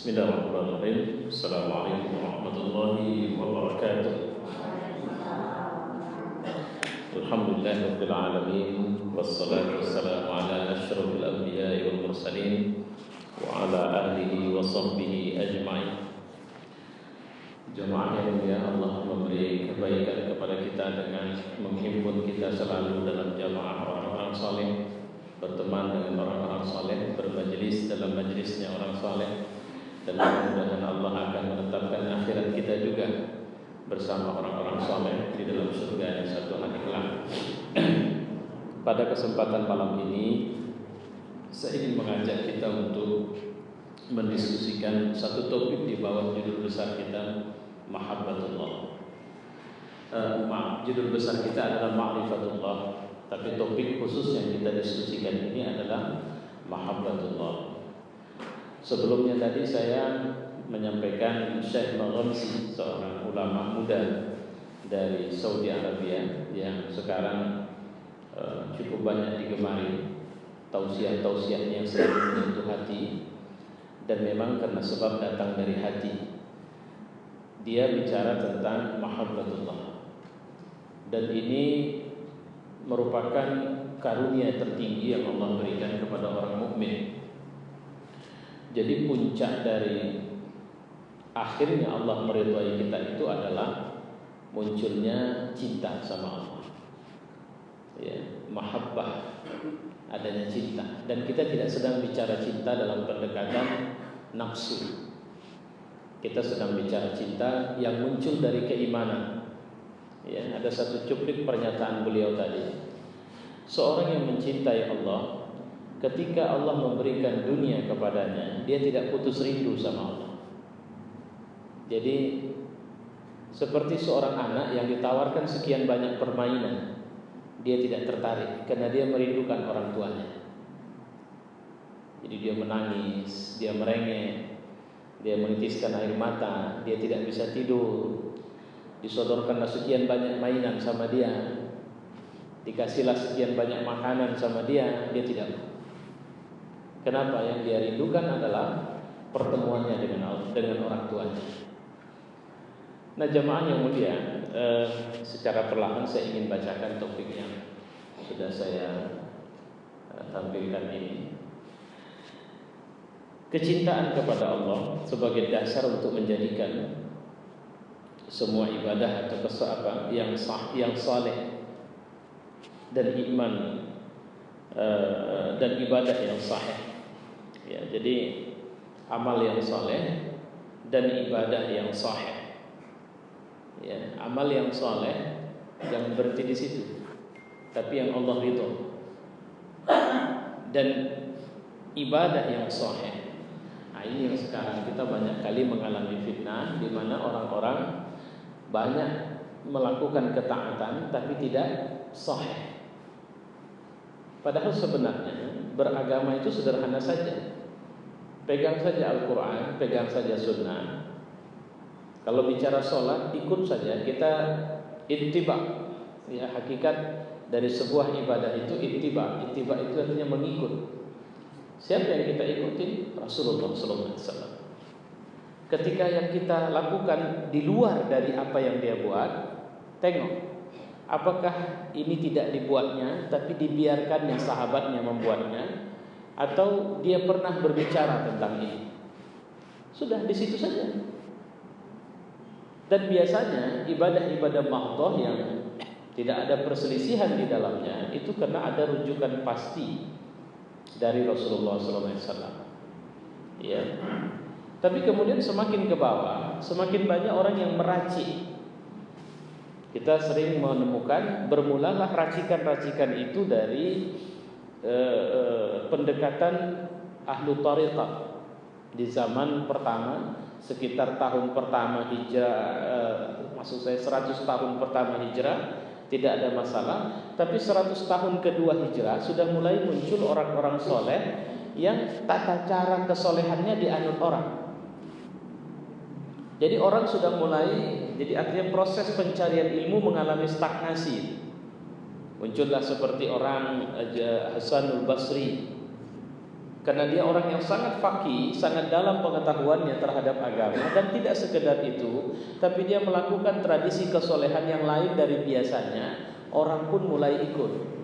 Bismillahirrahmanirrahim. Assalamualaikum warahmatullahi wabarakatuh. Alhamdulillahirabbil alamin wassalatu wassalamu ala asyrofil anbiya'i wal mursalin wa ala alihi wa sahbihi ajma'in. Jemaah yang mulia, Allah memberi kebaikan kepada kita dengan menghimpun kita selalu dalam jamaah orang-orang saleh, berteman dengan orang-orang saleh, bermajlis dalam majlisnya orang saleh. Dan mudah-mudahan Allah akan menetapkan akhirat kita juga bersama orang-orang saleh di dalam surga yang satu hari kelak. Pada kesempatan malam ini saya ingin mengajak kita untuk mendiskusikan satu topik di bawah judul besar kita, Mahabbatullah. Judul besar kita adalah Ma'rifatullah, tapi topik khusus yang kita diskusikan ini adalah Mahabbatullah. Sebelumnya tadi saya menyampaikan Syekh Maghamsi, seorang ulama muda dari Saudi Arabia yang sekarang cukup banyak digemari, tausiah-tausiahnya yang selalu menyentuh hati, dan memang karena sebab datang dari hati. Dia bicara tentang Mahabbatullah, dan ini merupakan karunia tertinggi yang Allah berikan kepada orang mukmin. Jadi puncak dari akhirnya Allah meridhai kita itu adalah munculnya cinta sama Allah, ya, mahabbah, adanya cinta. Dan kita tidak sedang bicara cinta dalam pendekatan nafsu. Kita sedang bicara cinta yang muncul dari keimanan. Ya, ada satu cuplik pernyataan beliau tadi. Seorang yang mencintai Allah, ketika Allah memberikan dunia kepadanya, dia tidak putus rindu sama Allah. Jadi seperti seorang anak yang ditawarkan sekian banyak permainan, dia tidak tertarik karena dia merindukan orang tuanya. Jadi dia menangis, dia merengek, dia menitiskan air mata, dia tidak bisa tidur. Disodorkanlah sekian banyak mainan sama dia, dikasihlah sekian banyak makanan sama dia, dia tidak. Kenapa? Yang dia rindukan adalah pertemuannya dengan orang tuanya. Nah, jamaah yang mulia, secara perlahan saya ingin bacakan topik yang sudah saya tampilkan ini. Kecintaan kepada Allah sebagai dasar untuk menjadikan semua ibadah atau kesalahan yang sah, yang saleh, dan iman dan ibadah yang sahih. Ya, jadi amal yang saleh dan ibadah yang sahih. Ya, amal yang saleh jangan berhenti di situ, tapi yang Allah ridho, dan ibadah yang sahih. Nah, ini yang sekarang kita banyak kali mengalami fitnah, di mana orang-orang banyak melakukan ketaatan tapi tidak sahih. Padahal sebenarnya beragama itu sederhana saja. Pegang saja Al-Quran, pegang saja Sunnah. Kalau bicara sholat, ikut saja, kita ittiba. Ya, hakikat dari sebuah ibadah itu ittiba. Ittiba itu artinya mengikut. Siapa yang kita ikuti? Rasulullah SAW. Ketika yang kita lakukan di luar dari apa yang dia buat, tengok, apakah ini tidak dibuatnya, tapi dibiarkannya sahabatnya membuatnya, atau dia pernah berbicara tentang ini. Sudah di situ saja. Dan biasanya ibadah-ibadah mahdhah yang tidak ada perselisihan di dalamnya itu karena ada rujukan pasti dari Rasulullah SAW. Ya. Tapi kemudian semakin ke bawah, semakin banyak orang yang meracik. Kita sering menemukan bermulalah racikan-racikan itu dari pendekatan ahlu tariqah di zaman pertama, sekitar tahun pertama hijrah, maksud saya 100 tahun pertama hijrah tidak ada masalah, tapi 100 tahun kedua hijrah sudah mulai muncul orang-orang soleh yang tata cara kesolehannya dianut orang. Jadi orang sudah mulai, jadi artinya proses pencarian ilmu mengalami stagnasi. Muncullah seperti orang Hasanul Basri, Karena dia orang yang sangat faqih, sangat dalam pengetahuannya terhadap agama, dan tidak sekedar itu, tapi dia melakukan tradisi kesolehan yang lain dari biasanya. Orang pun mulai ikut.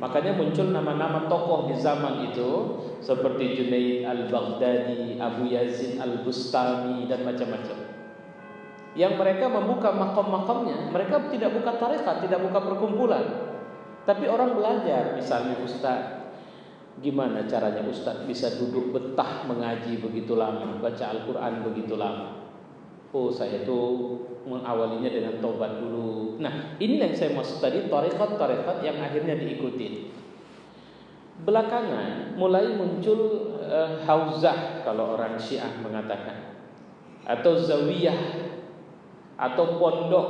Makanya muncul nama-nama tokoh di zaman itu seperti Junaid al-Baghdadi, Abu Yazid al-Bustami, dan macam-macam. Yang mereka membuka makom-makomnya, mereka tidak buka tarekat, tidak buka perkumpulan, tapi orang belajar. Misalnya Ustaz, gimana caranya Ustaz bisa duduk betah mengaji begitu lama, baca Al-Quran begitu lama? Oh, saya tuh mengawalinya dengan taubat dulu. Nah, ini yang saya maksud tadi, tarekat-tarekat yang akhirnya diikuti. Belakangan mulai muncul hauzah kalau orang Syiah mengatakan, atau zawiyah, atau pondok,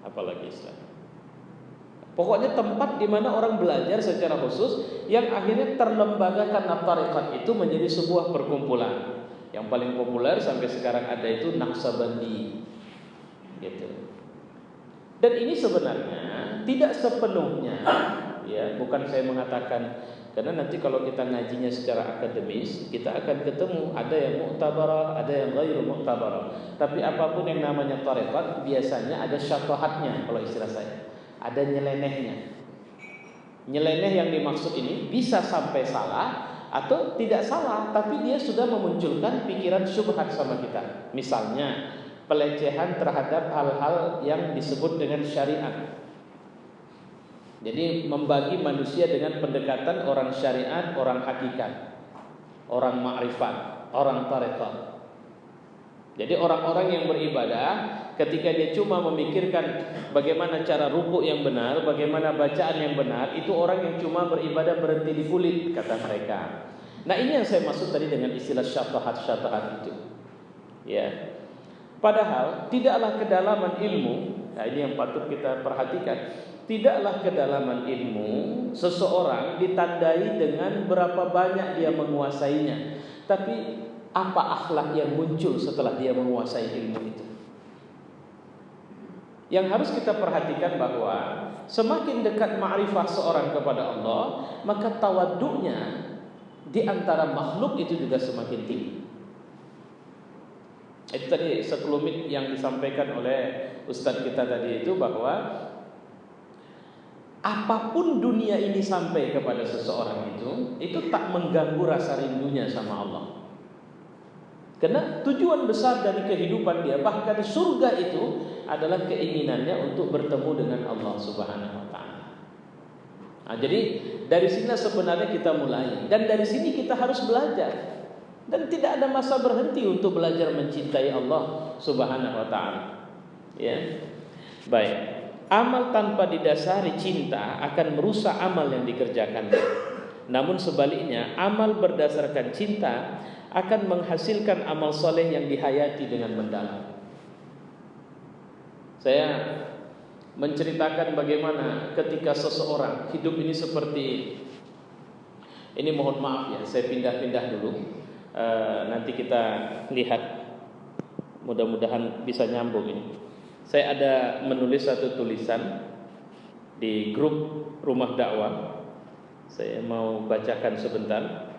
apalagi Islam. Pokoknya tempat di mana orang belajar secara khusus yang akhirnya terlembagakan tarekat itu menjadi sebuah perkumpulan. Yang paling populer sampai sekarang ada itu Naqsabandi, gitu. Dan ini sebenarnya tidak sepenuhnya, ya, bukan saya mengatakan, karena nanti kalau kita ngajinya secara akademis, kita akan ketemu ada yang mu'tabarah, ada yang ghairu mu'tabarah. Tapi apapun yang namanya tarekat biasanya ada syatahatnya kalau istilah saya. Ada nyelenehnya. Nyeleneh yang dimaksud ini bisa sampai salah atau tidak salah, tapi dia sudah memunculkan pikiran syubhat sama kita. Misalnya pelecehan terhadap hal-hal yang disebut dengan syariat. Jadi membagi manusia dengan pendekatan orang syariat, orang hakikat, orang ma'rifat, orang tarekat. Jadi orang-orang yang beribadah, ketika dia cuma memikirkan bagaimana cara ruku yang benar, bagaimana bacaan yang benar, itu orang yang cuma beribadah berhenti di kulit, kata mereka. Nah, ini yang saya maksud tadi dengan istilah syatahat itu. Ya. Padahal tidaklah kedalaman ilmu, nah ini yang patut kita perhatikan. Tidaklah kedalaman ilmu seseorang ditandai dengan berapa banyak dia menguasainya, tapi apa akhlak yang muncul setelah dia menguasai ilmu itu. Yang harus kita perhatikan bahwa semakin dekat ma'rifah seorang kepada Allah, maka tawaddu'nya di antara makhluk itu juga semakin tinggi. Itu tadi sekelumit yang disampaikan oleh Ustadz kita tadi itu, bahwa apapun dunia ini sampai kepada seseorang itu tak mengganggu rasa rindunya sama Allah. Karena tujuan besar dari kehidupan dia, bahkan surga itu adalah keinginannya untuk bertemu dengan Allah Subhanahu wa taala. Nah, jadi dari sini sebenarnya kita mulai, dan dari sini kita harus belajar. Dan tidak ada masa berhenti untuk belajar mencintai Allah Subhanahu wa taala. Ya. Baik. Amal tanpa didasari cinta akan merusak amal yang dikerjakannya. Namun sebaliknya, amal berdasarkan cinta akan menghasilkan amal soleh yang dihayati dengan mendalam. Saya menceritakan bagaimana ketika seseorang hidup ini seperti ini, mohon maaf ya, saya pindah-pindah dulu. Nanti kita lihat, mudah-mudahan bisa nyambung ini. Saya ada menulis satu tulisan di grup Rumah Dakwah. Saya mau bacakan sebentar.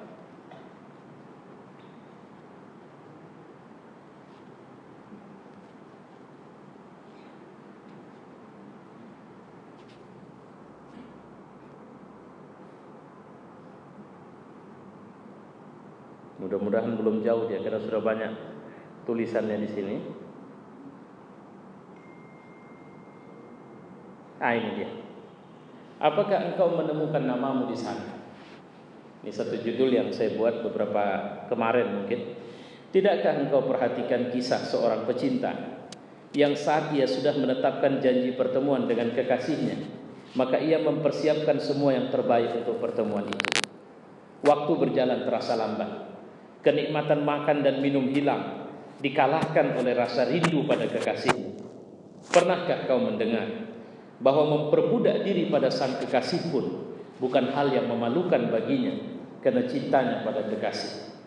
Mudah-mudahan belum jauh dia, karena sudah banyak tulisannya di sini. Ini dia. Apakah engkau menemukan namamu di sana? Ini satu judul yang saya buat beberapa kemarin mungkin. Tidakkah engkau perhatikan kisah seorang pecinta yang saat ia sudah menetapkan janji pertemuan dengan kekasihnya, maka ia mempersiapkan semua yang terbaik untuk pertemuan itu. Waktu berjalan terasa lambat. Kenikmatan makan dan minum hilang, dikalahkan oleh rasa rindu pada kekasihnya. Pernahkah kau mendengar bahwa memperbudak diri pada sang kekasih pun bukan hal yang memalukan baginya, karena cintanya pada kekasih.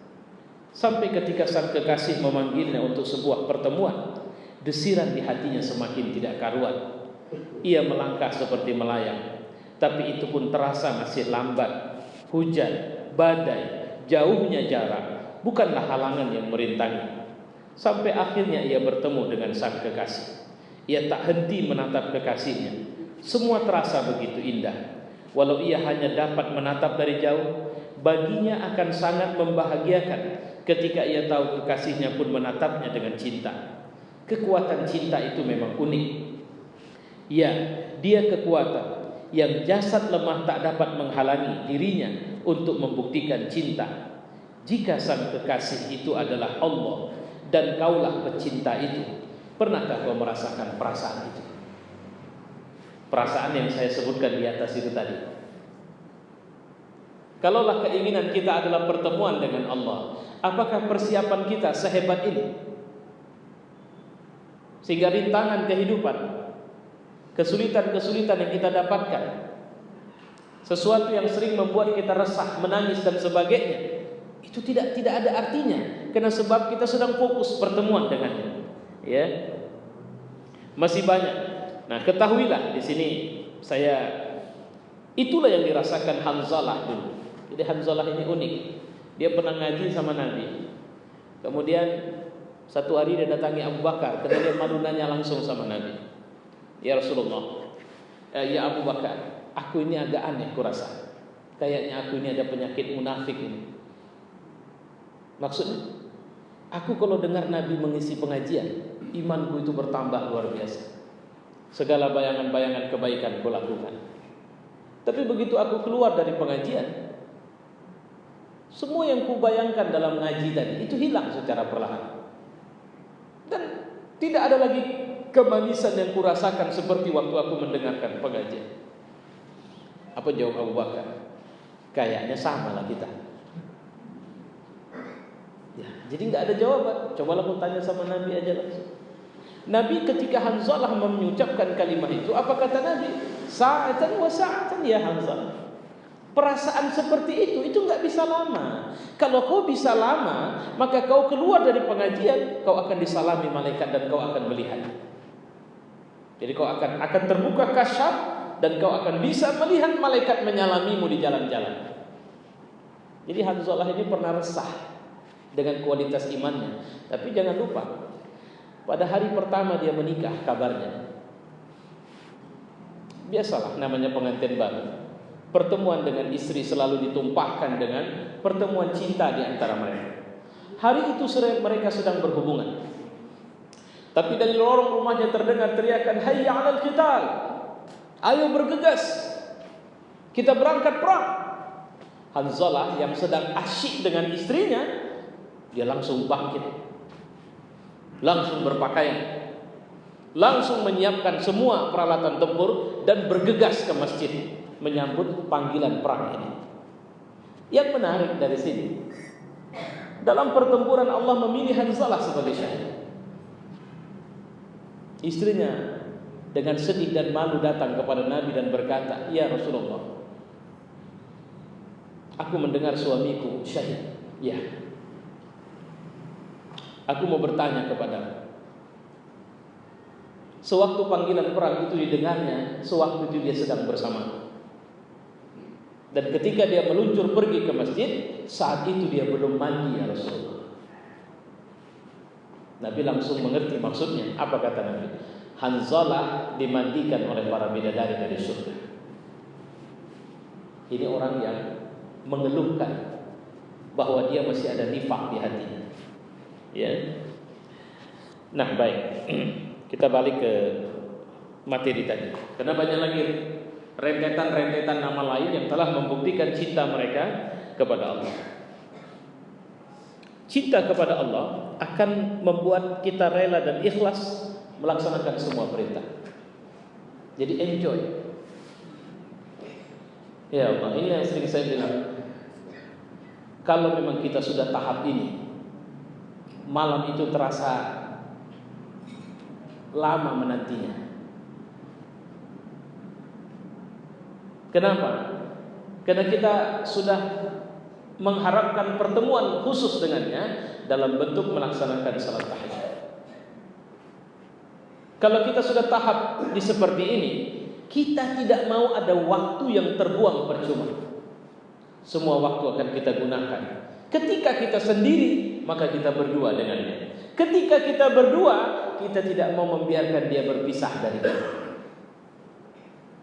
Sampai ketika sang kekasih memanggilnya untuk sebuah pertemuan, desiran di hatinya semakin tidak karuan. Ia melangkah seperti melayang, tapi itu pun terasa masih lambat. Hujan badai, jauhnya jarak bukanlah halangan yang merintangi. Sampai akhirnya ia bertemu dengan sang kekasih. Ia tak henti menatap kekasihnya. Semua terasa begitu indah. Walau ia hanya dapat menatap dari jauh, baginya akan sangat membahagiakan ketika ia tahu kekasihnya pun menatapnya dengan cinta. Kekuatan cinta itu memang unik. Ya, dia kekuatan yang jasad lemah tak dapat menghalangi dirinya untuk membuktikan cinta. Jika sang kekasih itu adalah Allah dan kaulah pecinta itu, pernahkah kau merasakan perasaan itu? Perasaan yang saya sebutkan di atas itu tadi. Kalaulah keinginan kita adalah pertemuan dengan Allah, apakah persiapan kita sehebat ini? Sehingga rintangan kehidupan, kesulitan-kesulitan yang kita dapatkan, sesuatu yang sering membuat kita resah, menangis dan sebagainya, itu tidak ada artinya, karena sebab kita sedang fokus pertemuan dengannya. Ya, masih banyak. Nah, ketahuilah di sini itulah yang dirasakan Hanzalah dulu. Jadi Hanzalah ini unik. Dia pernah ngaji sama Nabi. Kemudian satu hari dia datangi Abu Bakar, karena dia malu nanya langsung sama Nabi. Ya Rasulullah, ya Abu Bakar, aku ini agak aneh kurasa. Kayaknya aku ini ada penyakit munafik ini. Maksudnya, aku kalau dengar Nabi mengisi pengajian, imanku itu bertambah luar biasa. Segala bayangan-bayangan kebaikan ku lakukan. Tapi begitu aku keluar dari pengajian, semua yang ku bayangkan dalam ngaji tadi itu hilang secara perlahan. Dan tidak ada lagi kemanisan yang ku rasakan seperti waktu aku mendengarkan pengajian. Apa jawab Abu Bakar? Kayaknya sama lah kita. Ya, jadi nggak ada jawaban. Cobalah aku tanya sama Nabi aja langsung. Nabi ketika Hanzalah mengucapkan kalimat itu, apa kata Nabi? Sa'atan wa sa'atan ya Hanzalah. Perasaan seperti itu nggak bisa lama. Kalau kau bisa lama, maka kau keluar dari pengajian, kau akan disalami malaikat dan kau akan melihat. Jadi kau akan terbuka kasyaf dan kau akan bisa melihat malaikat menyalamimu di jalan-jalan. Jadi Hanzalah ini pernah resah dengan kualitas imannya. Tapi jangan lupa, pada hari pertama dia menikah, kabarnya biasalah namanya pengantin baru. Pertemuan dengan istri selalu ditumpahkan dengan pertemuan cinta di antara mereka. Hari itu mereka sedang berhubungan. Tapi dari lorong rumahnya terdengar teriakan, "Hayya 'alal qital." Ayo bergegas, kita berangkat perang. Hanzalah yang sedang asyik dengan istrinya, dia langsung bangkit. Langsung berpakaian, langsung menyiapkan semua peralatan tempur dan bergegas ke masjid menyambut panggilan perang ini. Yang menarik dari sini, dalam pertempuran Allah memilih Hanzalah sebagai syahid. Istrinya dengan sedih dan malu datang kepada Nabi dan berkata, "Ya Rasulullah, aku mendengar suamiku syahid." Ya, aku mau bertanya kepadamu. Sewaktu panggilan perang itu didengarnya, sewaktu itu dia sedang bersama. Dan ketika dia meluncur pergi ke masjid, saat itu dia belum mandi ya Rasulullah. Nabi langsung mengerti maksudnya. Apa kata Nabi? Hanzalah dimandikan oleh para bidadari dari surga. Ini orang yang mengeluhkan bahwa dia masih ada nifak di hatinya. Ya. Nah, baik. Kita balik ke materi tadi. Karena banyak lagi rentetan-rentetan nama lain yang telah membuktikan cinta mereka kepada Allah. Cinta kepada Allah akan membuat kita rela dan ikhlas melaksanakan semua perintah. Jadi enjoy. Ya Allah, ini yang sering saya bilang. Kalau memang kita sudah tahap ini, malam itu terasa lama menantinya. Kenapa? Karena kita sudah mengharapkan pertemuan khusus dengannya dalam bentuk melaksanakan salat tahajud. Kalau kita sudah tahap di seperti ini, kita tidak mau ada waktu yang terbuang percuma. Semua waktu akan kita gunakan. Ketika kita sendiri, maka kita berdua dengannya. Ketika kita berdua, kita tidak mau membiarkan dia berpisah dari kita.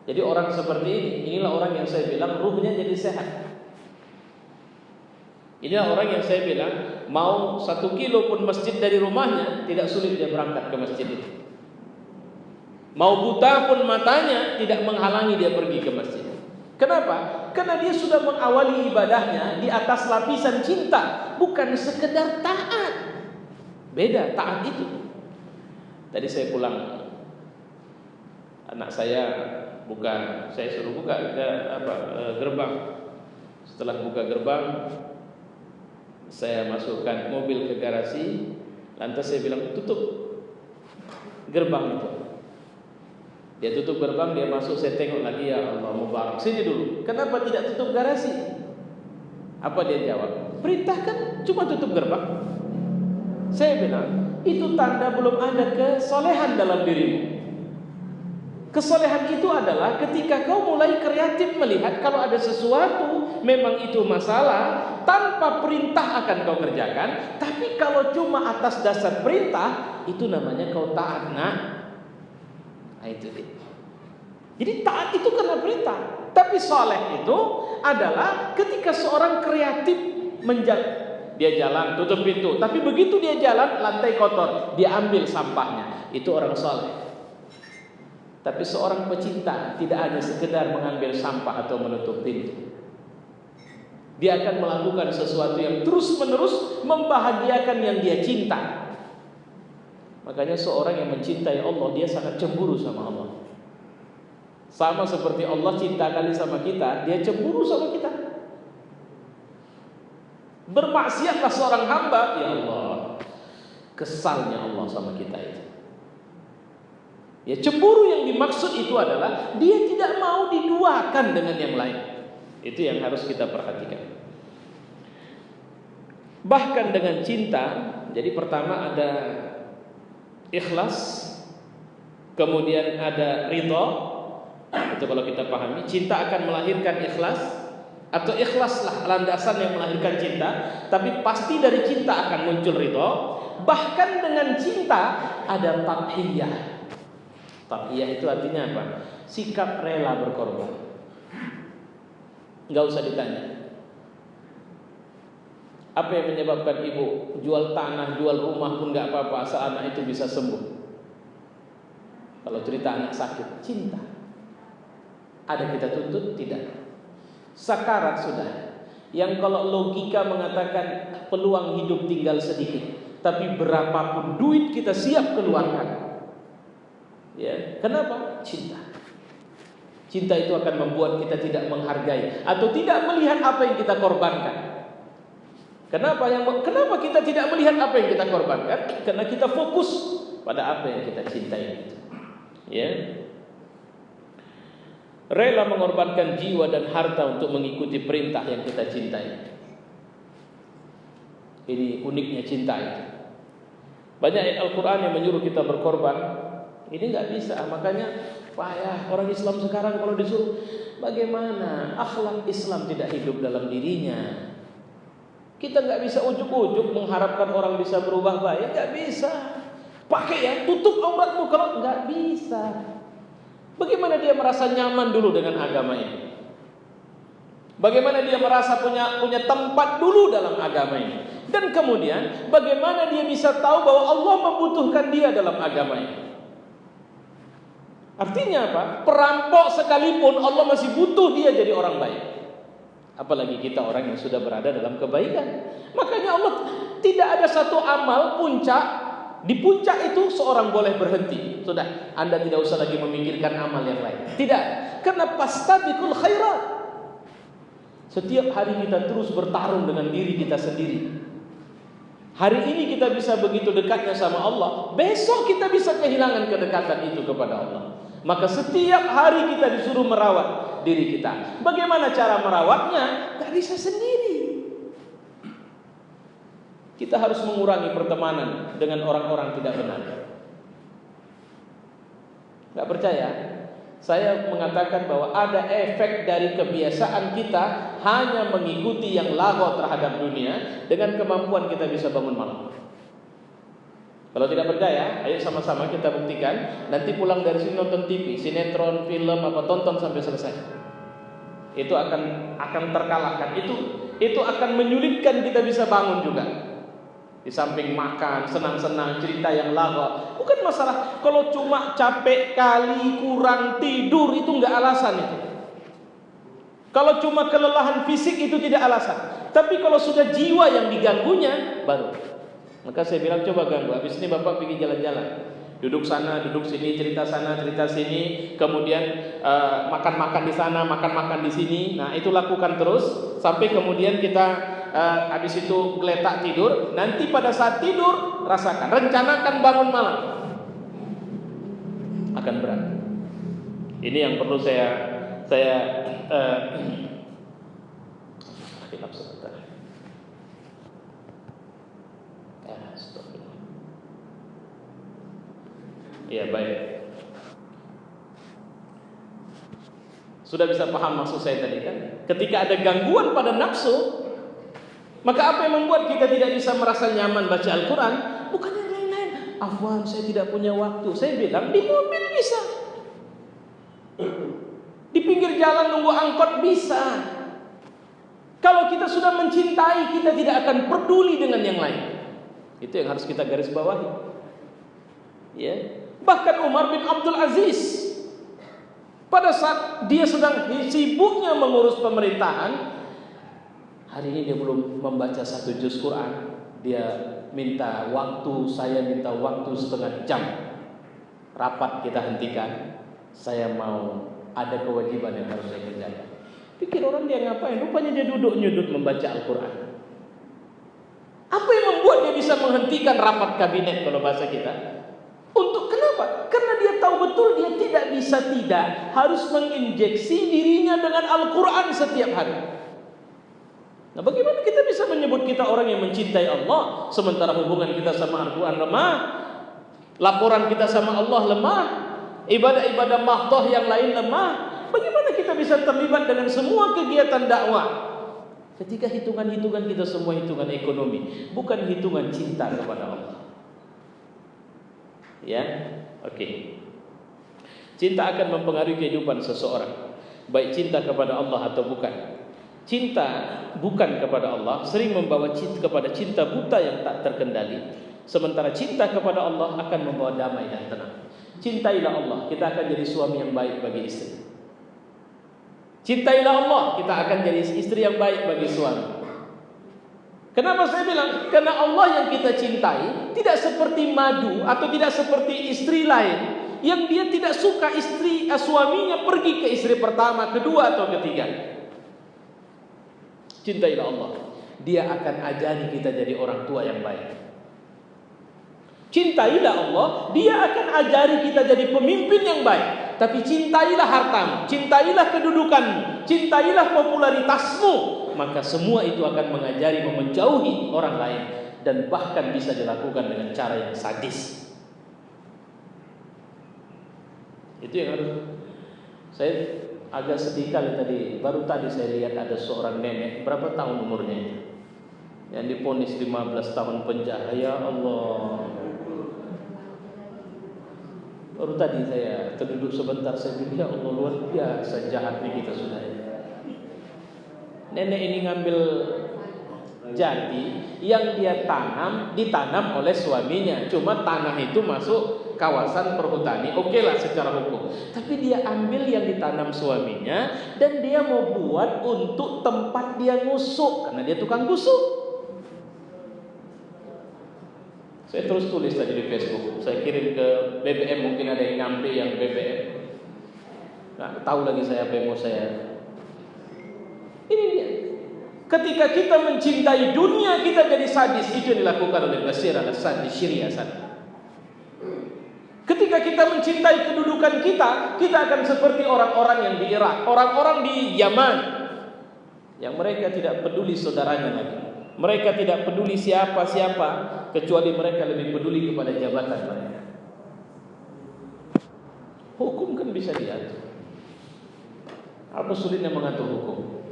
Jadi orang seperti ini, inilah orang yang saya bilang ruhnya jadi sehat. Inilah orang yang saya bilang mau 1 kilo pun masjid dari rumahnya, tidak sulit dia berangkat ke masjid itu. Mau buta pun matanya, tidak menghalangi dia pergi ke masjid. Kenapa? Karena dia sudah mengawali ibadahnya di atas lapisan cinta, bukan sekedar taat. Beda taat itu. Tadi saya pulang, anak saya saya suruh buka gerbang. Setelah buka gerbang, saya masukkan mobil ke garasi. Lantas saya bilang, tutup gerbang itu. Dia tutup gerbang, dia masuk, saya tengok lagi, ya Allah mubarak, sini dulu. Kenapa tidak tutup garasi? Apa dia jawab? Perintahkan cuma tutup gerbang. Saya bilang, itu tanda belum ada kesolehan dalam dirimu. Kesolehan itu adalah ketika kau mulai kreatif melihat kalau ada sesuatu memang itu masalah, tanpa perintah akan kau kerjakan. Tapi kalau cuma atas dasar perintah, itu namanya kau taat, nak. Nah, itu dia. Jadi taat itu karena perintah. Tapi soleh itu adalah ketika seorang kreatif dia jalan tutup pintu, tapi begitu dia jalan lantai kotor, dia ambil sampahnya. Itu orang soleh. Tapi seorang pecinta tidak hanya sekedar mengambil sampah atau menutup pintu. Dia akan melakukan sesuatu yang terus-menerus membahagiakan yang dia cinta. Makanya seorang yang mencintai Allah, dia sangat cemburu sama Allah. Sama seperti Allah cinta kali sama kita, dia cemburu sama kita. Bermaksiatlah seorang hamba, ya Allah, kesalnya Allah sama kita itu. Ya, cemburu yang dimaksud itu adalah dia tidak mau diduakan dengan yang lain. Itu yang harus kita perhatikan. Bahkan dengan cinta, jadi pertama ada ikhlas, kemudian ada ridha. Itu kalau kita pahami, cinta akan melahirkan ikhlas, atau ikhlaslah landasan yang melahirkan cinta. Tapi pasti dari cinta akan muncul ridha. Bahkan dengan cinta ada tadhiyah. Tadhiyah itu artinya apa? Sikap rela berkorban. Enggak usah ditanya. Apa yang menyebabkan ibu jual tanah, jual rumah pun enggak apa-apa asal anak itu bisa sembuh? Kalau cerita anak sakit, cinta. Ada kita tuntut? Tidak. Sakarat sudah. Yang kalau logika mengatakan peluang hidup tinggal sedikit, tapi berapapun duit kita siap keluarkan. Ya, kenapa? Cinta. Cinta itu akan membuat kita tidak menghargai atau tidak melihat apa yang kita korbankan. Kenapa kita tidak melihat apa yang kita korbankan? Karena kita fokus pada apa yang kita cintai itu. Ya. Rela mengorbankan jiwa dan harta untuk mengikuti perintah yang kita cintai. Ini uniknya cinta itu. Banyak ayat Al-Quran yang menyuruh kita berkorban. Ini nggak bisa, makanya payah orang Islam sekarang kalau disuruh bagaimana akhlak Islam tidak hidup dalam dirinya. Kita nggak bisa ujuk-ujuk mengharapkan orang bisa berubah baik, nggak bisa. Pakai ya, tutup auratmu kalau nggak bisa. Bagaimana dia merasa nyaman dulu dengan agama ini? Bagaimana dia merasa punya tempat dulu dalam agama ini? Dan kemudian bagaimana dia bisa tahu bahwa Allah membutuhkan dia dalam agama ini? Artinya apa? Perampok sekalipun Allah masih butuh dia jadi orang baik. Apalagi kita orang yang sudah berada dalam kebaikan. Makanya Allah tidak ada satu amal puncak. Di puncak itu seorang boleh berhenti. Sudah, Anda tidak usah lagi memikirkan amal yang lain. Tidak. Karena fastabiqul khairat. Setiap hari kita terus bertarung dengan diri kita sendiri. Hari ini kita bisa begitu dekatnya sama Allah, besok kita bisa kehilangan kedekatan itu kepada Allah. Maka setiap hari kita disuruh merawat diri kita. Bagaimana cara merawatnya? Gak bisa sendiri. Kita harus mengurangi pertemanan dengan orang-orang tidak benar. Gak percaya? Saya mengatakan bahwa ada efek dari kebiasaan kita hanya mengikuti yang lagho terhadap dunia, dengan kemampuan kita bisa bangun malam. Kalau tidak percaya, ayo sama-sama kita buktikan. Nanti pulang dari sini nonton TV, sinetron, film, apa, tonton sampai selesai. Itu akan terkalahkan. Itu akan menyulitkan kita bisa bangun juga. Di samping makan, senang-senang, cerita yang lagho. Bukan masalah kalau cuma capek kali, kurang tidur, itu enggak alasan itu. Kalau cuma kelelahan fisik itu tidak alasan. Tapi kalau sudah jiwa yang diganggunya, baru. Maka saya bilang coba ganggu. Habis ini Bapak pergi jalan-jalan. Duduk sana, duduk sini, cerita sana, cerita sini. Kemudian makan-makan di sana, makan-makan di sini. Nah, itu lakukan terus sampai kemudian kita habis itu geletak tidur. Nanti pada saat tidur rasakan, rencanakan bangun malam. Akan berat. Ini yang perlu saya sebentar. Ya, baik. Sudah bisa paham maksud saya tadi kan? Ketika ada gangguan pada nafsu, maka apa yang membuat kita tidak bisa merasa nyaman baca Al-Quran? Bukan yang lain-lain. Afwan, saya tidak punya waktu. Saya bilang di mobil bisa, di pinggir jalan nunggu angkot bisa. Kalau kita sudah mencintai, kita tidak akan peduli dengan yang lain. Itu yang harus kita garis bawahi. Ya. Bahkan Umar bin Abdul Aziz, pada saat dia sedang sibuknya mengurus pemerintahan, hari ini dia belum membaca 1 juz Quran. Dia minta waktu, saya minta waktu setengah jam. Rapat kita hentikan. Saya mau, ada kewajiban yang harus saya kerjakan. Pikir orang dia ngapain? Rupanya dia duduk nyudut membaca Al-Quran. Apa yang membuat dia bisa menghentikan rapat kabinet kalau bahasa kita? Untuk kenapa? Karena dia tahu betul dia tidak bisa harus menginjeksi dirinya dengan Al-Quran setiap hari. Nah, bagaimana kita bisa menyebut kita orang yang mencintai Allah sementara hubungan kita sama Al-Quran lemah, laporan kita sama Allah lemah, ibadah-ibadah mahdoh yang lain lemah? Bagaimana kita bisa terlibat dengan semua kegiatan dakwah ketika hitungan-hitungan kita semua hitungan ekonomi, bukan hitungan cinta kepada Allah? Ya, oke. Cinta akan mempengaruhi kehidupan seseorang, baik cinta kepada Allah atau bukan. Cinta bukan kepada Allah sering membawa kepada cinta buta yang tak terkendali. Sementara cinta kepada Allah akan membawa damai dan tenang. Cintailah Allah, kita akan jadi suami yang baik bagi istri. Cintailah Allah, kita akan jadi istri yang baik bagi suami. Kenapa saya bilang? Karena Allah yang kita cintai tidak seperti madu atau tidak seperti istri lain yang dia tidak suka suaminya pergi ke istri pertama, kedua atau ketiga. Cintailah Allah, dia akan ajari kita jadi orang tua yang baik. Cintailah Allah, dia akan ajari kita jadi pemimpin yang baik. Tapi cintailah hartamu, cintailah kedudukanmu, cintailah popularitasmu, maka semua itu akan mengajari menjauhi orang lain dan bahkan bisa dilakukan dengan cara yang sadis. Itu yang harus. Saya agak sedih kali tadi, baru tadi saya lihat ada seorang nenek, berapa tahun umurnya itu, yang divonis 15 tahun penjara. Ya Allah. Baru tadi saya terduduk sebentar, saya bilang, ya Allah, luar biasa jahatnya kita sudah. Nenek ini ngambil jati yang dia ditanam oleh suaminya. Cuma tanah itu masuk kawasan perhutani, oke lah secara hukum. Tapi dia ambil yang ditanam suaminya dan dia mau buat untuk tempat dia ngusuk, karena dia tukang gusuk. Saya terus tulis tadi di Facebook, saya kirim ke BBM, mungkin ada yang nyampe yang BBM. Nah, tahu lagi saya apa yang mau saya. Ini dia. Ketika kita mencintai dunia, kita jadi sadis. Itu yang dilakukan oleh Bashar al-Assad di Syria sana. Ketika kita mencintai kedudukan kita, kita akan seperti orang-orang yang di Irak, orang-orang di Yaman, yang mereka tidak peduli saudaranya lagi. Mereka tidak peduli siapa-siapa, kecuali mereka lebih peduli kepada jabatan mereka. Hukum kan bisa diatur. Apa sulitnya mengatur hukum?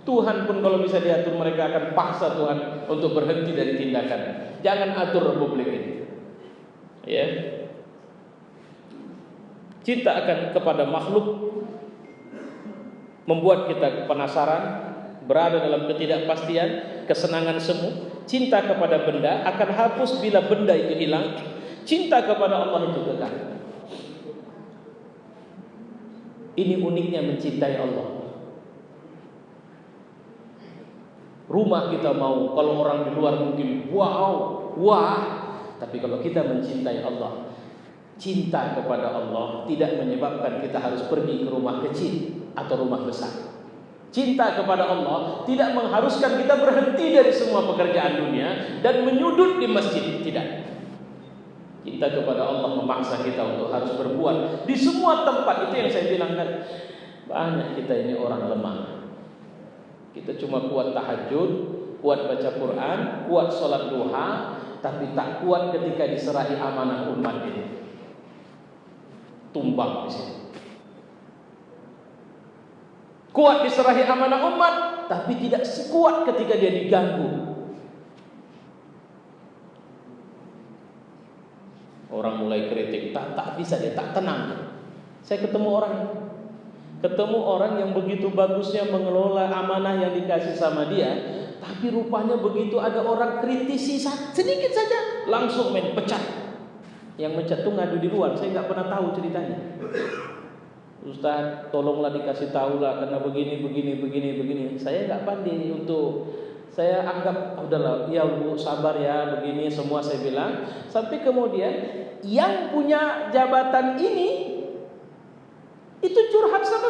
Tuhan pun kalau bisa diatur, mereka akan paksa Tuhan untuk berhenti dari tindakan. Jangan atur republik ini. Ya. Cinta akan kepada makhluk membuat kita penasaran, berada dalam ketidakpastian, kesenangan semu. Cinta kepada benda akan hapus bila benda itu hilang. Cinta kepada Allah itu kekal. Ini uniknya mencintai Allah. Rumah kita mau, kalau orang di luar mungkin wow, wah, tapi kalau kita mencintai Allah, cinta kepada Allah tidak menyebabkan kita harus pergi ke rumah kecil atau rumah besar. Cinta kepada Allah tidak mengharuskan kita berhenti dari semua pekerjaan dunia dan menyudut di masjid, tidak. Cinta kepada Allah memaksa kita untuk harus berbuat di semua tempat. Itu yang saya bilang kan, banyak kita ini orang lemah. Kita cuma kuat tahajud, kuat baca Quran, kuat sholat duha, tapi tak kuat ketika diserahi amanah umat ini. Tumbang di sini. Kuat diserahi amanah umat, tapi tidak sekuat ketika dia diganggu. Orang mulai kritik, tak bisa dia, tak tenang. Saya ketemu orang yang begitu bagusnya mengelola amanah yang dikasih sama dia, tapi rupanya begitu ada orang kritisi sedikit saja, langsung main pecat. Yang pecat tuh ngadu di luar, saya nggak pernah tahu ceritanya. Ustaz, tolonglah dikasih tahu lah, karena begini. Saya nggak pandai untuk, saya anggap udahlah, ya Bu sabar ya, begini semua saya bilang. Sampai kemudian yang punya jabatan ini itu curhat sama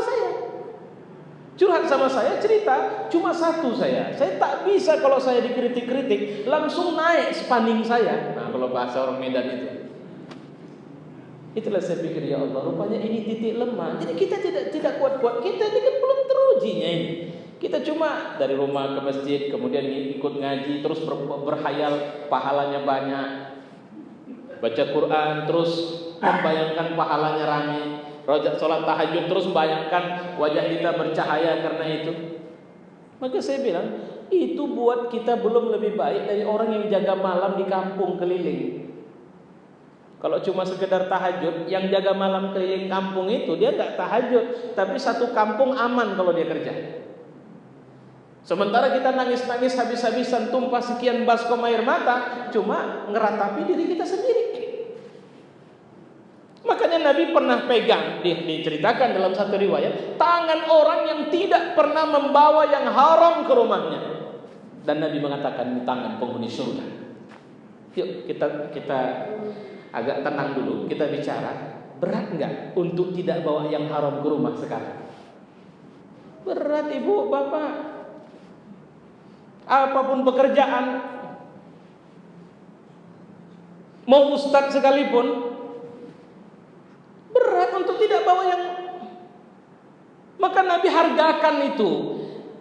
saya, cerita cuma satu, saya tak bisa kalau saya dikritik-kritik langsung naik spanding saya. Nah, kalau bahasa orang Medan itulah saya pikir, ya Allah, rupanya ini titik lemah. Jadi kita tidak kuat-kuat, kita ini kan belum terujinya ini. Kita cuma dari rumah ke masjid, kemudian ikut ngaji, terus berhayal pahalanya banyak, baca Quran, terus membayangkan pahalanya rame. Sholat tahajud, terus bayangkan wajah kita bercahaya karena itu. Maka saya bilang, itu buat kita belum lebih baik dari orang yang jaga malam di kampung keliling. Kalau cuma sekedar tahajud, yang jaga malam keliling kampung itu dia tidak tahajud, tapi satu kampung aman kalau dia kerja. Sementara kita nangis-nangis habis-habisan, tumpah sekian baskom air mata, cuma ngeratapi diri kita sendiri. Makanya Nabi pernah pegang, diceritakan dalam satu riwayat, tangan orang yang tidak pernah membawa yang haram ke rumahnya. Dan Nabi mengatakan, ini tangan penghuni surga. Yuk kita agak tenang dulu, kita bicara, berat enggak untuk tidak bawa yang haram ke rumah sekarang? Berat ibu, bapak. Apapun pekerjaan, mau ustadz sekalipun, berat untuk tidak bawa yang. Maka Nabi hargakan itu.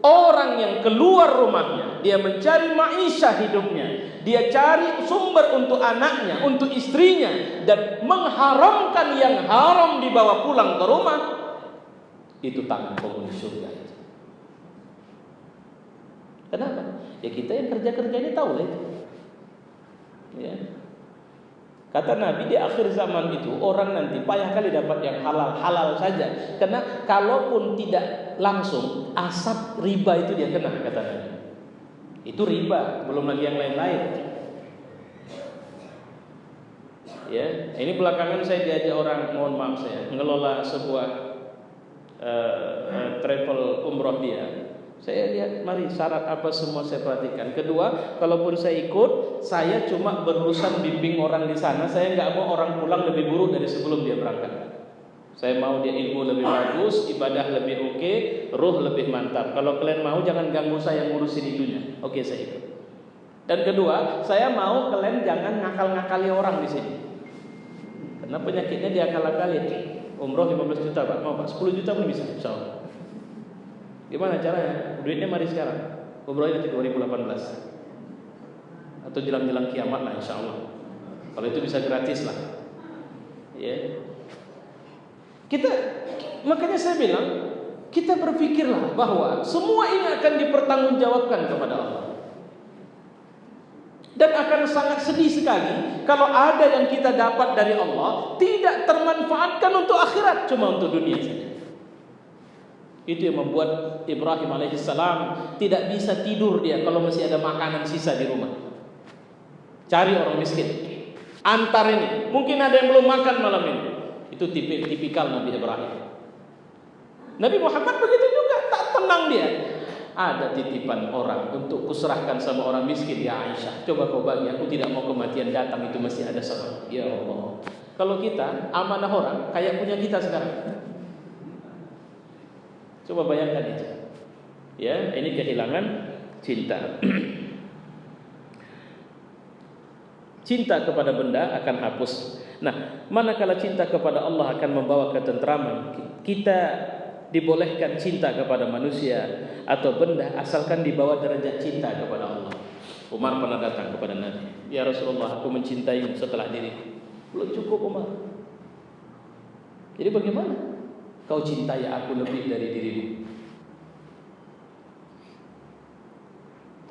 Orang yang keluar rumahnya, dia mencari maisha hidupnya, dia cari sumber untuk anaknya, untuk istrinya, dan mengharamkan yang haram dibawa pulang ke rumah, itu tangan penghuni surga itu. Kenapa? Ya kita yang kerja-kerja ini tahu lah itu. Ya. Kata Nabi, di akhir zaman itu orang nanti payah kali dapat yang halal saja. Karena kalaupun tidak langsung, asap riba itu dia kena, kata Nabi. Itu riba, belum lagi yang lain-lain. Ya, ini belakangan saya diajak orang, mohon maaf saya, mengelola sebuah travel umroh dia. Saya lihat, mari syarat apa semua saya perhatikan. Kedua, kalaupun saya ikut, saya cuma berurusan bimbing orang di sana. Saya nggak mau orang pulang lebih buruk dari sebelum dia berangkat. Saya mau dia ilmu lebih bagus, ibadah lebih oke, ruh lebih mantap. Kalau kalian mau, jangan ganggu saya ngurusin itunya. Oke, saya ikut. Dan kedua, saya mau kalian jangan ngakal-ngakali orang di sini. Karena penyakitnya diakal-akalin. Umroh 15 juta Pak, mau Pak? 10 juta pun bisa, insyaallah. Gimana caranya? Duitnya mari sekarang. Umrohnya nanti 2018 atau jelang-jelang kiamat lah, insyaallah. Kalau itu bisa gratis lah. Ya. Makanya saya bilang, kita berpikirlah bahwa semua ini akan dipertanggungjawabkan kepada Allah. Dan akan sangat sedih sekali kalau ada yang kita dapat dari Allah tidak termanfaatkan untuk akhirat, cuma untuk dunia saja. Itu yang membuat Ibrahim alaihissalam tidak bisa tidur dia kalau masih ada makanan sisa di rumah. Cari orang miskin, antar ini. Mungkin ada yang belum makan malam ini. Itu tipikal Nabi Ibrahim. Nabi Muhammad begitu juga, tak tenang dia. Ada titipan orang untuk kuserahkan sama orang miskin, ya Aisyah, coba kau bagi, aku tidak mau kematian datang, itu masih ada sebab. Ya Allah, kalau kita amanah orang kayak punya kita sekarang, coba bayangkan itu. Ya, ini kehilangan cinta. Cinta kepada benda akan hapus. Nah, manakala cinta kepada Allah akan membawa ketentraman. Kita dibolehkan cinta kepada manusia atau benda asalkan dibawa derajat cinta kepada Allah. Umar pernah datang kepada Nabi, ya Rasulullah, aku mencintaimu setelah diriku. Belum cukup Umar. Jadi bagaimana kau cintai aku lebih dari dirimu?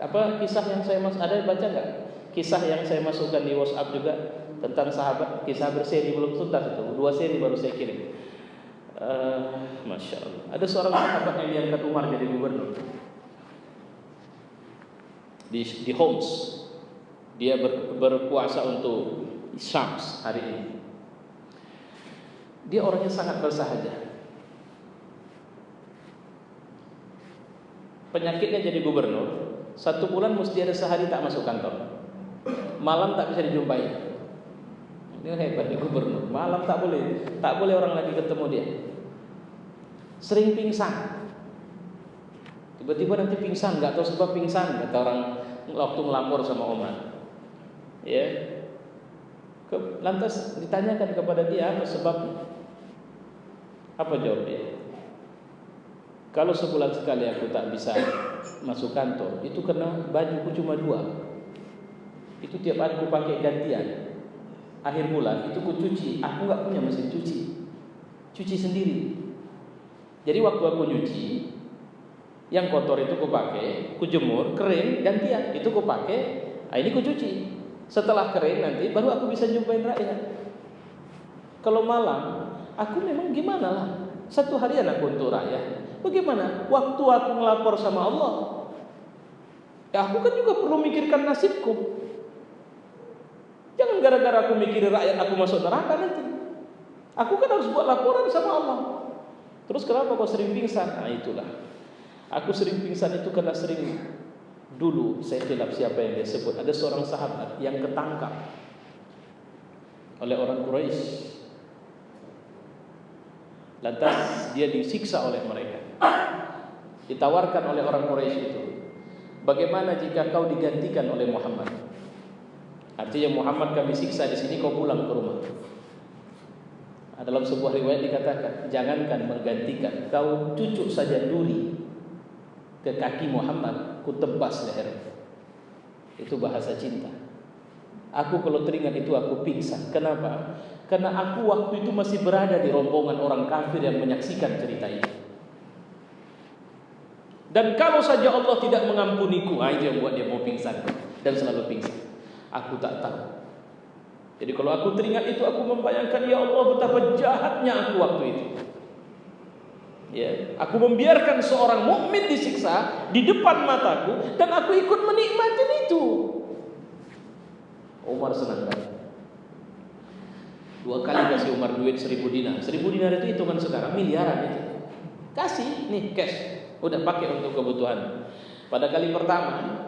Apa kisah yang saya ada baca nggak? Kisah yang saya masukkan di WhatsApp juga tentang sahabat, kisah berseri belum tuntas itu, 2 seri baru saya kirim. Masya Allah. Ada seorang sahabat yang diangkat Umar jadi gubernur di Homs. Dia berkuasa untuk Syams hari ini. Dia orangnya sangat bersahaja. Penyakitnya jadi gubernur, 1 bulan mesti ada sehari tak masuk kantor. Malam tak bisa dijumpai. Ini hebat di gubernur. Malam tak boleh orang lagi ketemu dia. Sering pingsan. Tiba-tiba nanti pingsan, nggak tahu sebab pingsan, kata orang waktu melapor sama Umar. Ya. Lantas ditanyakan kepada dia apa sebabnya? Apa jawab dia? Kalau sebulan sekali aku tak bisa masuk kantor, itu karena bajuku cuma 2. Itu tiap hari aku pakai gantian. Akhir bulan itu ku cuci, aku nggak punya mesin cuci sendiri. Jadi waktu aku nyuci, yang kotor itu ku pakai, ku jemur, kering, gantian. Itu ku pakai, ini ku cuci. Setelah kering nanti baru aku bisa jumpain rakyat. Kalau malam, aku memang gimana lah, 1 harian aku untuk rakyat. Bagaimana? Waktu aku ngelapor sama Allah, ya aku kan juga perlu mikirkan nasibku. Jangan gara-gara aku mikirin rakyat aku masuk neraka nanti. Aku kan harus buat laporan sama Allah. Terus kenapa kau sering pingsan? Nah itulah. Aku sering pingsan itu karena sering dulu saya khilaf siapa yang dia sebut. Ada seorang sahabat yang ketangkap oleh orang Quraisy. Lantas dia disiksa oleh mereka. Ditawarkan oleh orang Quraisy itu, bagaimana jika kau digantikan oleh Muhammad? Artinya Muhammad kami siksa di sini, kau pulang ke rumah. Dalam sebuah riwayat dikatakan, jangankan menggantikan, kau cucuk saja duri ke kaki Muhammad, ku tebas leher. Itu bahasa cinta. Aku kalau teringat itu aku pingsan. Kenapa? Karena aku waktu itu masih berada di rombongan orang kafir yang menyaksikan cerita ini. Dan kalau saja Allah tidak mengampuniku, itu yang buat dia mau pingsan dan selalu pingsan. Aku tak tahu. Jadi kalau aku teringat itu, aku membayangkan, ya Allah, betapa jahatnya aku waktu itu. Ya, aku membiarkan seorang mukmin disiksa di depan mataku dan aku ikut menikmati itu. Umar senang kan? 2 kali kasih Umar duit 1.000 dinar. 1.000 dinar itu hitungan sekarang miliaran itu. Kasih, nih cash, udah pakai untuk kebutuhan. Pada kali pertama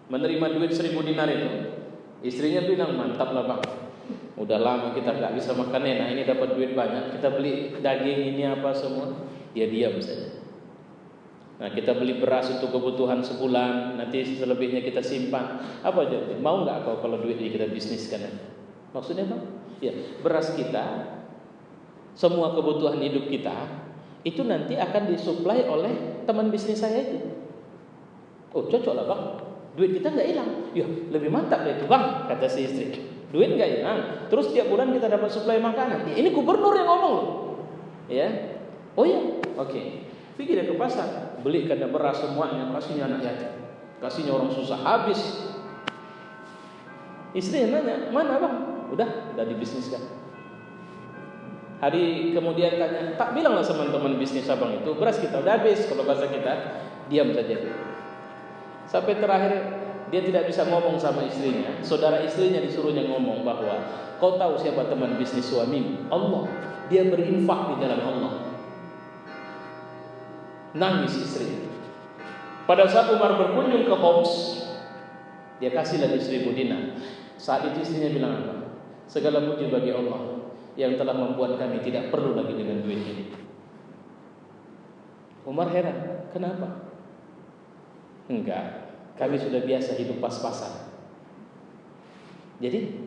menerima duit 1.000 dinar itu, istrinya bilang, mantap lah bang, udah lama kita gak bisa makan enak, ini dapat duit banyak, kita beli daging ini apa semua. Dia diam saja. Nah kita beli beras untuk kebutuhan sebulan, nanti selebihnya kita simpan. Apa jawabnya? Mau gak kau kalau duit ini kita bisniskan? Maksudnya apa? Ya, beras kita, semua kebutuhan hidup kita itu nanti akan disuplai oleh teman bisnis saya itu. Oh cocok lah bang, duit kita nggak hilang. Ya lebih mantap lah itu bang, kata si istri. Duit nggak hilang, terus tiap bulan kita dapat suplai makanan. Ini gubernur yang ngomong loh. Ya, oh ya, oke. Pergi dia ke pasar, belikan dia beras semuanya, kasihnya anak yatim, kasihnya orang susah, habis. Istrinya nanya, mana bang? Udah dibisniskan. Hari kemudian tanya, tak bilanglah sama teman bisnis abang itu, beras kita udah habis. Kalau bahasa kita, diam saja. Sampai terakhir dia tidak bisa ngomong sama istrinya. Saudara istrinya disuruhnya ngomong bahwa kau tahu siapa teman bisnis suamimu? Allah. Dia berinfak di jalan Allah. Nangis istrinya. Pada saat Umar berkunjung ke Homs, dia kasih lagi 1.000 dinar. Saat itu istrinya bilang apa? Segala puji bagi Allah yang telah membuat kami tidak perlu lagi dengan duit ini. Umar heran, kenapa? Enggak, kami sudah biasa hidup pas-pasan. Jadi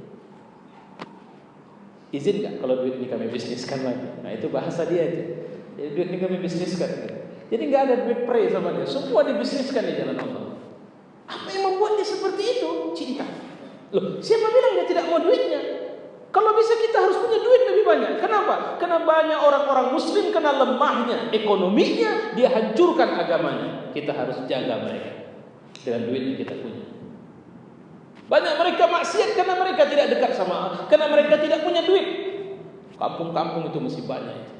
izin enggak kalau duit ini kami bisniskan lagi? Nah itu bahasa dia itu. Jadi duit ini kami bisniskan. Jadi enggak ada duit pre sama dia, semua dibisniskan di jalan Allah. Apa yang membuat dia seperti itu? Cinta. Loh, siapa bilang dia tidak mau duitnya? Kalau bisa kita harus punya duit lebih banyak. Kenapa? Karena banyak orang-orang muslim kena lemahnya ekonominya, dia hancurkan agamanya. Kita harus jaga mereka dengan duit yang kita punya. Banyak mereka maksiat karena mereka tidak dekat sama Allah, karena mereka tidak punya duit. Kampung-kampung itu masih banyak.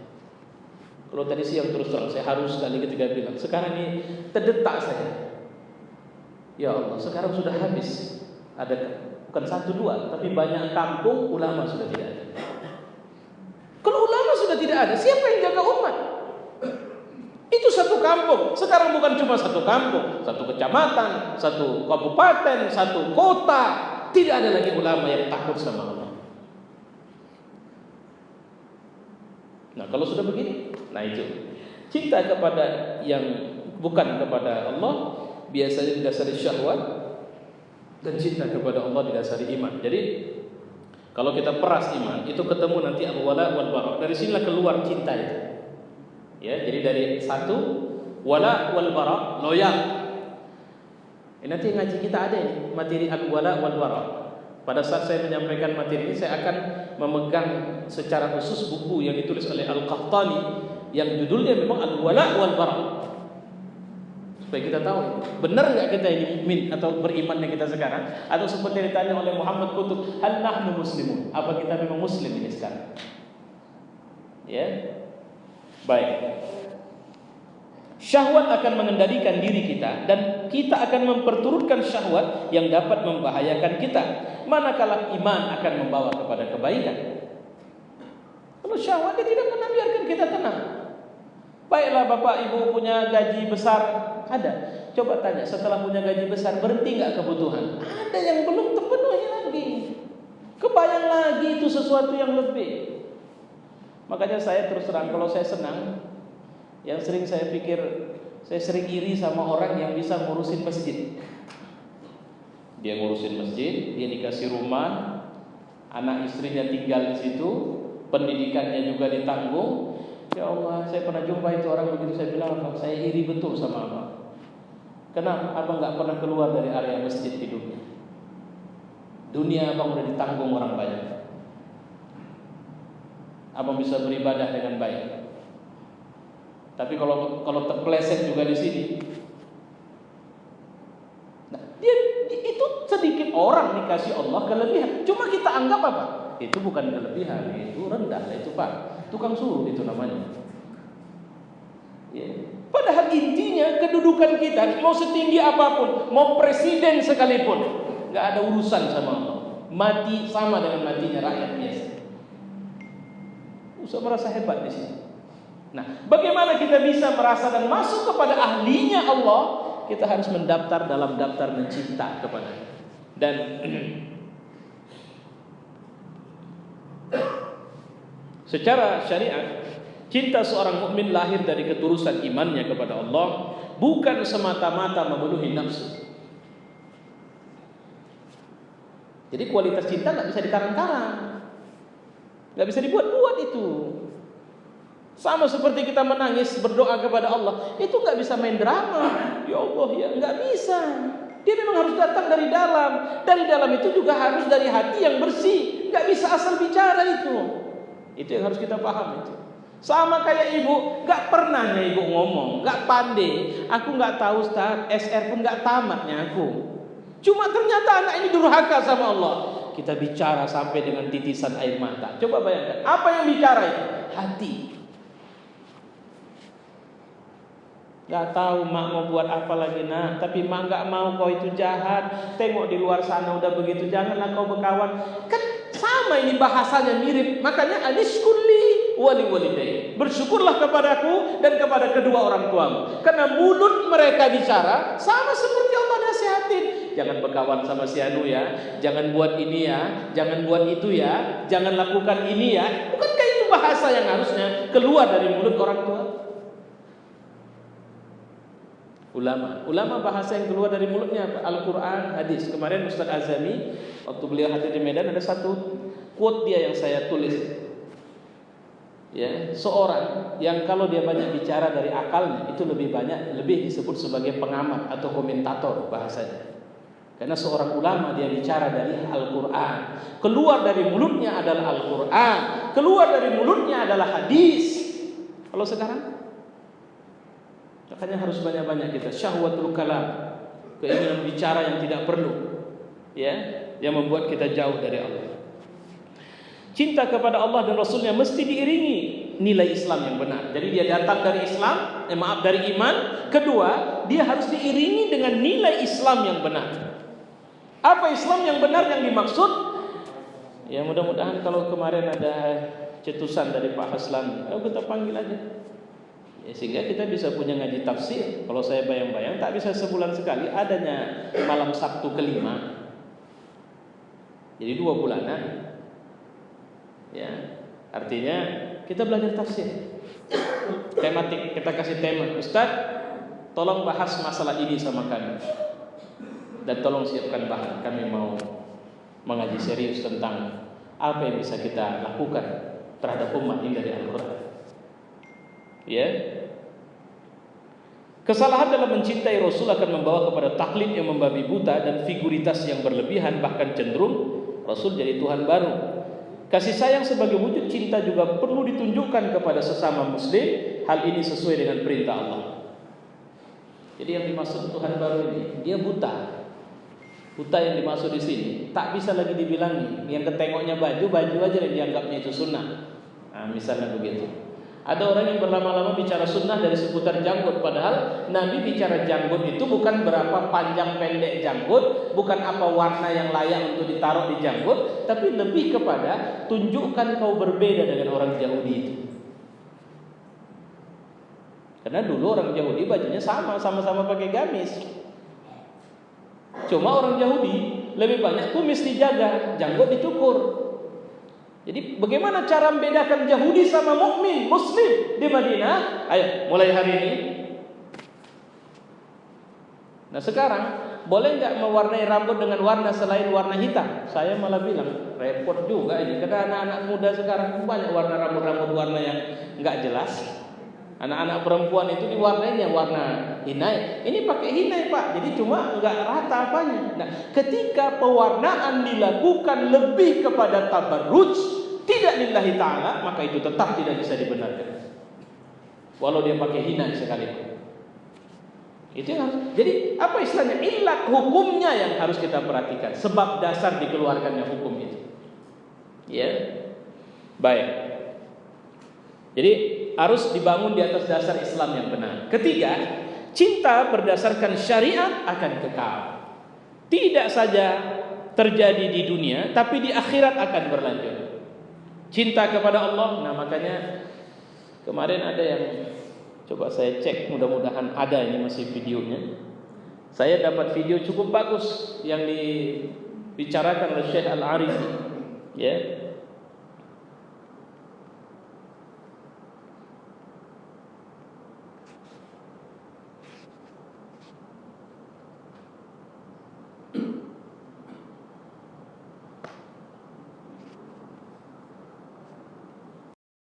Kalau tadi siang terus terang saya harus sekali ketika bilang, sekarang ini terdetak saya. Ya Allah, sekarang sudah habis. Ada bukan 1-2, tapi banyak kampung ulama sudah tidak ada. Kalau ulama sudah tidak ada, siapa yang jaga umat? Itu satu kampung. Sekarang bukan cuma satu kampung, satu kecamatan, satu kabupaten, satu kota. Tidak ada lagi ulama yang takut sama Allah. Nah kalau sudah begini, nah itu cinta kepada yang bukan kepada Allah biasanya didasari syahwat, dan cinta kepada Allah didasari iman. Jadi kalau kita peras iman, itu ketemu nanti al-wala wal bara. Dari sinilah keluar cinta itu. Ya, jadi dari satu wala wal bara, loyal. Nanti ngaji kita ada ini, materi al-wala wal bara. Pada saat saya menyampaikan materi ini, saya akan memegang secara khusus buku yang ditulis oleh Al-Qahtani yang judulnya memang al-wala wal bara. Supaya kita tahu benar enggak kita ini mukmin atau beriman kita sekarang, atau seperti ditanya oleh Muhammad Qutb, hal nahnu muslimun, apa kita memang muslim ini sekarang? Ya. Baik. Syahwat akan mengendalikan diri kita dan kita akan memperturutkan syahwat yang dapat membahayakan kita, manakala iman akan membawa kepada kebaikan. Kalau syahwat dia tidak pernah biarkan kita tenang. Baiklah bapak ibu punya gaji besar, ada. Coba tanya, setelah punya gaji besar berhenti enggak kebutuhan? Ada yang belum terpenuhi lagi. Kebayang lagi itu sesuatu yang lebih. Makanya saya terus terang, kalau saya senang, yang sering saya pikir, saya sering iri sama orang yang bisa ngurusin masjid. Dia ngurusin masjid, dia dikasih rumah, anak istrinya tinggal di situ, pendidikannya juga ditanggung. Ya Allah, saya pernah jumpa itu orang begitu, saya bilang, saya iri betul sama abang. Kenapa abang nggak pernah keluar dari area masjid hidupnya? Dunia abang udah ditanggung orang banyak. Abang bisa beribadah dengan baik. Tapi kalau terpeleset juga di sini, nah dia itu sedikit orang dikasih Allah kelebihan. Cuma kita anggap apa? Itu bukan kelebihan, itu rendah, itu pak. Tukang suruh itu namanya. Ya. Padahal intinya kedudukan kita mau setinggi apapun, mau presiden sekalipun, nggak ada urusan sama Allah. Mati sama dengan matinya rakyat biasa. Usah merasa hebat di sini. Nah, bagaimana kita bisa merasa dan masuk kepada ahlinya Allah? Kita harus mendaftar dalam daftar mencinta kepada-Nya. Dan secara syariat, cinta seorang mukmin lahir dari ketulusan imannya kepada Allah, bukan semata-mata memenuhi nafsu. Jadi kualitas cinta nggak bisa dikarang-karang, nggak bisa dibuat-buat itu. Sama seperti kita menangis berdoa kepada Allah, itu nggak bisa main drama. Ya Allah ya, nggak bisa. Dia memang harus datang dari dalam. Dari dalam itu juga harus dari hati yang bersih. Nggak bisa asal bicara itu. Itu yang harus kita paham itu. Sama kayak ibu, gak pernahnya ibu ngomong, gak pandai. Aku gak tahu Ustaz, SR pun gak tamatnya aku. Cuma ternyata anak ini durhaka sama Allah. Kita bicara sampai dengan titisan air mata. Coba bayangkan, apa yang bicara itu? Hati. Gak tahu mak mau buat apa lagi nak, tapi mak gak mau kau itu jahat. Tengok di luar sana udah begitu, janganlah kau berkawan. Kan sama ini bahasanya mirip. Makanya anishkurli wali walidayya, bersyukurlah kepadaku dan kepada kedua orang tuamu. Karena mulut mereka bicara sama seperti Allah nasihatin. Jangan berkawan sama si anu ya, jangan buat ini ya, jangan buat itu ya, jangan lakukan ini ya. Bukankah itu bahasa yang harusnya keluar dari mulut orang tua? Ulama bahasa yang keluar dari mulutnya apa? Al-Quran, hadis. Kemarin Ustaz Azami waktu beliau hadir di Medan ada satu quote dia yang saya tulis. Ya, seorang yang kalau dia banyak bicara dari akalnya itu lebih disebut sebagai pengamat atau komentator bahasanya. Karena seorang ulama dia bicara dari Al-Quran, keluar dari mulutnya adalah Al-Quran, keluar dari mulutnya adalah hadis. Kalau sekarang, makanya harus banyak-banyak kita syahwatul kalam, keinginan bicara yang tidak perlu, ya, yang membuat kita jauh dari Allah. Cinta kepada Allah dan Rasulnya mesti diiringi nilai Islam yang benar. Jadi dia datang dari Islam, dari iman. Kedua, dia harus diiringi dengan nilai Islam yang benar. Apa Islam yang benar yang dimaksud? Ya mudah-mudahan kalau kemarin ada cetusan dari Pak Haslan, kita panggil aja. Ya, sehingga kita bisa punya ngaji tafsir. Kalau saya bayang-bayang tak bisa sebulan sekali, adanya malam Sabtu kelima. Jadi 2 bulanan. Ya, artinya kita belajar tafsir. Tematik, kita kasih tema. Ustaz, tolong bahas masalah ini sama kami. Dan tolong siapkan bahan. Kami mau mengaji serius tentang apa yang bisa kita lakukan terhadap umat ini dari Al-Quran. Ya. Kesalahan dalam mencintai Rasul akan membawa kepada taklid yang membabi buta dan figuritas yang berlebihan, bahkan cenderung Rasul jadi Tuhan baru. Kasih sayang sebagai wujud cinta juga perlu ditunjukkan kepada sesama muslim. Hal ini sesuai dengan perintah Allah. Jadi yang dimaksud Tuhan baru ini, dia buta. Buta yang dimaksud di sini tak bisa lagi dibilangi. Yang ketengoknya baju aja yang dianggapnya itu sunnah. Nah, misalnya begitu. Ada orang yang berlama-lama bicara sunnah dari seputar janggut, padahal Nabi bicara janggut itu bukan berapa panjang pendek janggut, bukan apa warna yang layak untuk ditaruh di janggut, tapi lebih kepada tunjukkan kau berbeda dengan orang Yahudi itu. Karena dulu orang Yahudi bajunya sama-sama pakai gamis. Cuma orang Yahudi lebih banyak kumis dijaga, janggut dicukur. Jadi bagaimana cara membedakan Yahudi sama mukmin Muslim di Madinah? Ayo, mulai hari ini. Nah sekarang boleh nggak mewarnai rambut dengan warna selain warna hitam? Saya malah bilang repot juga ini. Karena anak-anak muda sekarang banyak warna rambut warna yang nggak jelas. Anak-anak perempuan itu diwarnainya warna hinai. Ini pakai hinai pak, jadi cuma nggak rata apanya. Nah, ketika pewarnaan dilakukan lebih kepada tabarruj, tidak lillahi ta'ala, maka itu tetap tidak bisa dibenarkan. Walau dia pakai hinai sekalipun. Itu yang harus. Jadi apa istilahnya? Ilat hukumnya yang harus kita perhatikan. Sebab dasar dikeluarkannya hukum itu. Ya, baik. Jadi harus dibangun di atas dasar Islam yang benar. Ketiga, cinta berdasarkan syariat akan kekal. Tidak saja terjadi di dunia, tapi di akhirat akan berlanjut. Cinta kepada Allah. Nah makanya kemarin ada yang coba saya cek, mudah-mudahan ada ini masih videonya. Saya dapat video cukup bagus yang dibicarakan oleh Syekh Al-Arifi, ya.